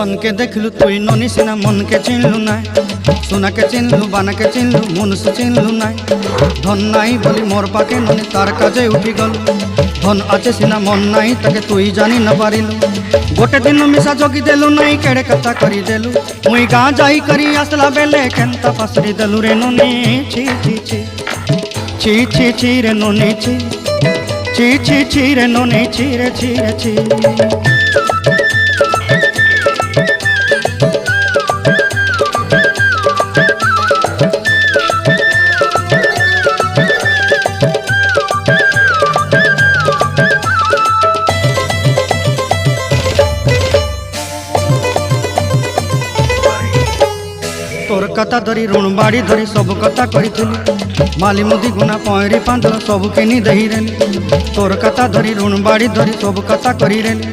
धन के देखलु तुई ननी सिना मन के चिन्हलु ना सोना के चिन्हलु बाना के चिन्हलु मनुष्य चिन्हलु ना धन नाई बोली मोर पाके ननी तार काजे उठी गल धन आचे सिना मन नाई ताके तुई जानी न पारिलु गोटे दिन मिसा जोगी देलु नाई केड़े कथा करी देलु मुई गाँ जाई करी आसला बेले केंता पासरी देलु रे ननी छी छी छी छी छी छी रे ननी छी छी छी छी रे ननी छी रे छी रे छी। तोर कथा धरी ऋण बाड़ी धरी सब कथा करी माली मुदी गुना पहरी पांदल सब किनी दही रेली तोर कथा धरी ऋण बाड़ी धरी सब कथा करी रेली।